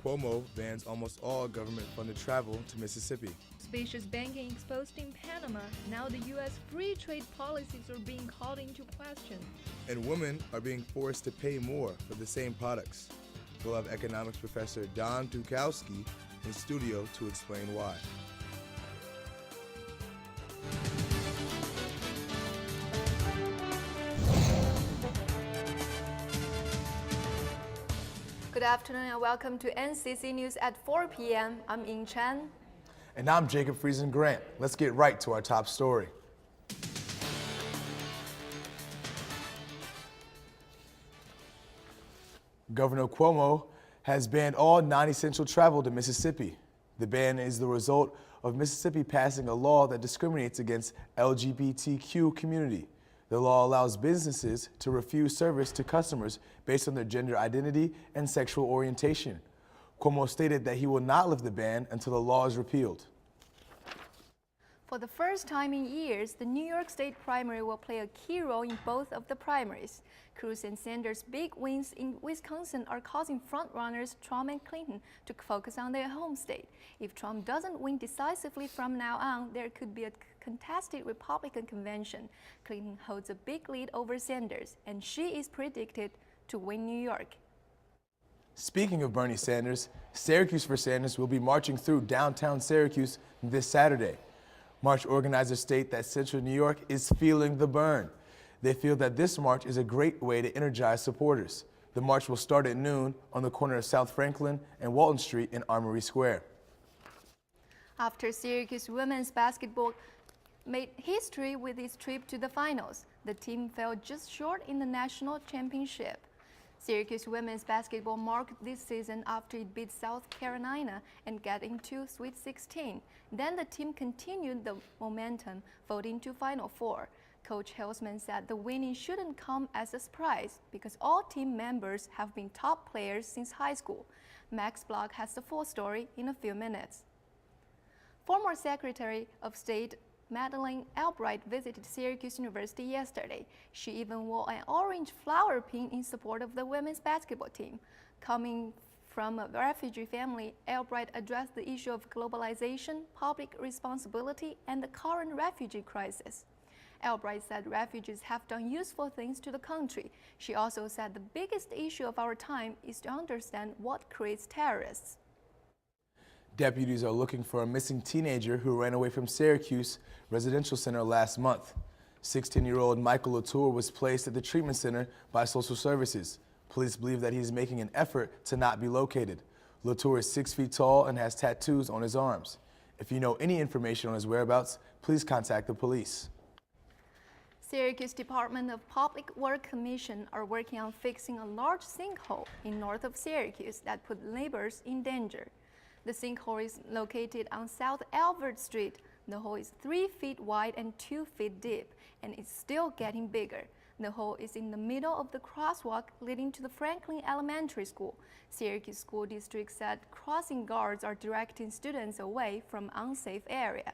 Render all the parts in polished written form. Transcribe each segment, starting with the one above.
Cuomo bans almost all government-funded travel to Mississippi. Spacious banking exposed in Panama. Now the U.S. free trade policies are being called into question. And women are being forced to pay more for the same products. We'll have economics professor Don Dukowski in studio to explain why. Good afternoon and welcome to NCC News at 4 p.m. I'm Ying Chen. And I'm Jacob Friesen Grant. Let's get right to our top story. Governor Cuomo has banned all non-essential travel to Mississippi. The ban is the result of Mississippi passing a law that discriminates against LGBTQ community. The law allows businesses to refuse service to customers based on their gender identity and sexual orientation. Cuomo stated that he will not lift the ban until the law is repealed. For the first time in years, the New York State primary will play a key role in both of the primaries. Cruz and Sanders' big wins in Wisconsin are causing frontrunners Trump and Clinton to focus on their home state. If Trump doesn't win decisively from now on, there could be a contested Republican convention. Clinton holds a big lead over Sanders, and she is predicted to win New York. Speaking of Bernie Sanders, Syracuse for Sanders will be marching through downtown Syracuse this Saturday. March organizers state that Central New York is feeling the burn. They feel that this march is a great way to energize supporters. The march will start at noon on the corner of South Franklin and Walton Street in Armory Square. After Syracuse women's basketball made history with its trip to the finals, the team fell just short in the national championship. Syracuse women's basketball marked this season after it beat South Carolina and got into Sweet 16. Then the team continued the momentum, voting to Final Four. Coach Helsman said the winning shouldn't come as a surprise because all team members have been top players since high school. Max Block has the full story in a few minutes. Former Secretary of State Madeleine Albright visited Syracuse University yesterday. She even wore an orange flower pin in support of the women's basketball team. Coming from a refugee family, Albright addressed the issue of globalization, public responsibility, and the current refugee crisis. Albright said refugees have done useful things to the country. She also said the biggest issue of our time is to understand what creates terrorists. Deputies are looking for a missing teenager who ran away from Syracuse Residential Center last month. 16-year-old Michael Latour was placed at the treatment center by social services. Police believe that he is making an effort to not be located. Latour is 6 feet tall and has tattoos on his arms. If you know any information on his whereabouts, please contact the police. Syracuse Department of Public Works Commission are working on fixing a large sinkhole in north of Syracuse that put neighbors in danger. The sinkhole is located on South Albert Street. The hole is 3 feet wide and 2 feet deep, and it's still getting bigger. The hole is in the middle of the crosswalk leading to the Franklin Elementary School. Syracuse School District said crossing guards are directing students away from unsafe area.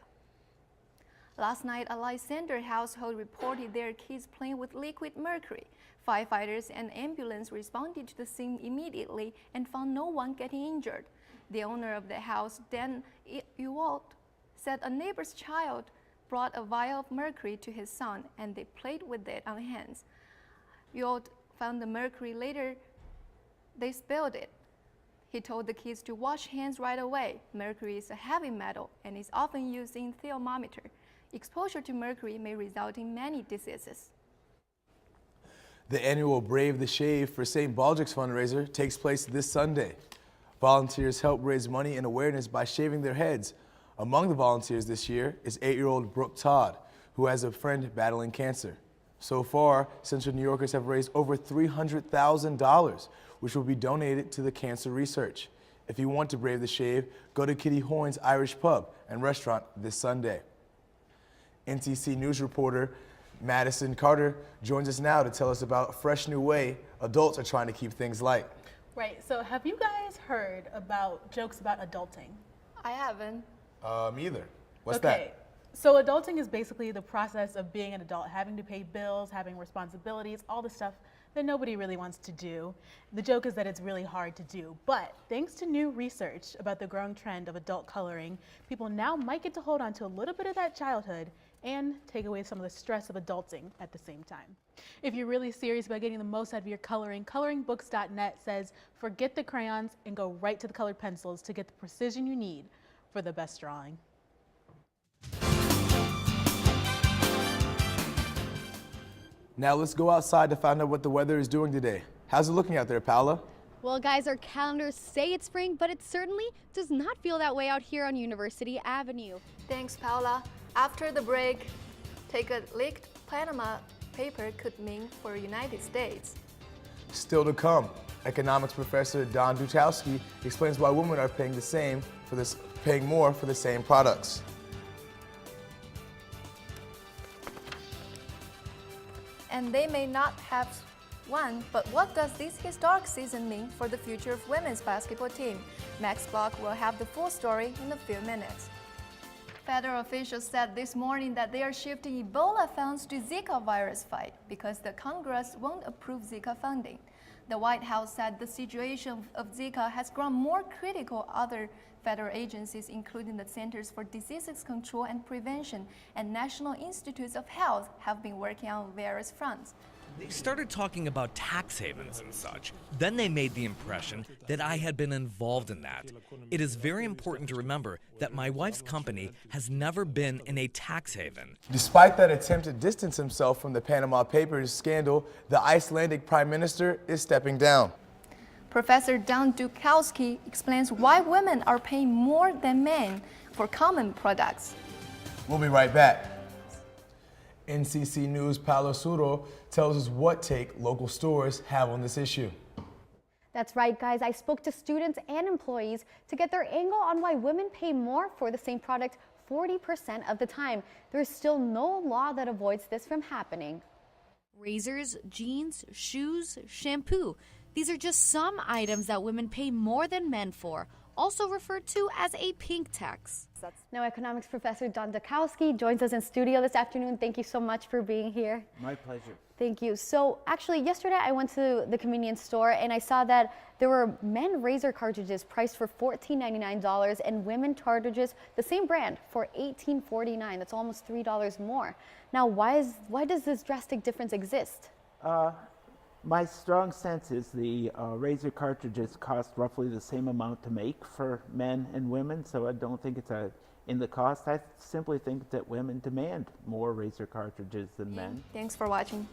Last night, a Lysander household reported their kids playing with liquid mercury. Firefighters and ambulance responded to the scene immediately and found no one getting injured. The owner of the house, Dan Ewald, said a neighbor's child brought a vial of mercury to his son and they played with it on hands. Ewald found the mercury later. They spilled it. He told the kids to wash hands right away. Mercury is a heavy metal and is often used in thermometer. Exposure to mercury may result in many diseases. The annual Brave the Shave for St. Baldrick's fundraiser takes place this Sunday. Volunteers help raise money and awareness by shaving their heads. Among the volunteers this year is 8-year-old Brooke Todd, who has a friend battling cancer. So far, Central New Yorkers have raised over $300,000, which will be donated to the cancer research. If you want to brave the shave, go to Kitty Hoyne's Irish Pub and Restaurant this Sunday. NCC News reporter Madison Carter joins us now to tell us about a fresh new way adults are trying to keep things light. Right, so have you guys heard about jokes about adulting? I haven't. Me either. What's Okay, so adulting is basically the process of being an adult, having to pay bills, having responsibilities, all the stuff that nobody really wants to do. The joke is that it's really hard to do, but thanks to new research about the growing trend of adult coloring, people now might get to hold on to a little bit of that childhood and take away some of the stress of adulting at the same time. If you're really serious about getting the most out of your coloring, coloringbooks.net says forget the crayons and go right to the colored pencils to get the precision you need for the best drawing. Now let's go outside to find out what the weather is doing today. How's it looking out there, Paula? Well, guys, our calendars say it's spring, but it certainly does not feel that way out here on University Avenue. Thanks, Paula. After the break, take a leaked Panama paper could mean for United States. Still to come, economics professor Don Dutowski explains why women are paying more for the same products. And they may not have won, but what does this historic season mean for the future of women's basketball team? Max Block will have the full story in a few minutes. Federal officials said this morning that they are shifting Ebola funds to Zika virus fight because the Congress won't approve Zika funding. The White House said the situation of Zika has grown more critical. Other federal agencies, including the Centers for Disease Control and Prevention and National Institutes of Health, have been working on various fronts. They started talking about tax havens and such. Then they made the impression that I had been involved in that. It is very important to remember that my wife's company has never been in a tax haven. Despite that attempt to distance himself from the Panama Papers scandal, the Icelandic Prime Minister is stepping down. Professor Don Dukowski explains why women are paying more than men for common products. We'll be right back. NCC News' Paolo Suro tells us what take local stores have on this issue. That's right, guys. I spoke to students and employees to get their angle on why women pay more for the same product 40% of the time. There's still no law that avoids this from happening. Razors, jeans, shoes, shampoo. These are just some items that women pay more than men for, also referred to as a pink tax. Now, economics professor Don Dukowski joins us in studio this afternoon. Thank you so much for being here. My pleasure. Thank you. So actually, yesterday I went to the convenience store and I saw that there were men razor cartridges priced for $14.99 and women cartridges, the same brand, for $18.49. That's almost $3 more. Now, why does this drastic difference exist? My strong sense is the razor cartridges cost roughly the same amount to make for men and women, so I don't think it's in the cost. I simply think that women demand more razor cartridges than men. Thanks for watching.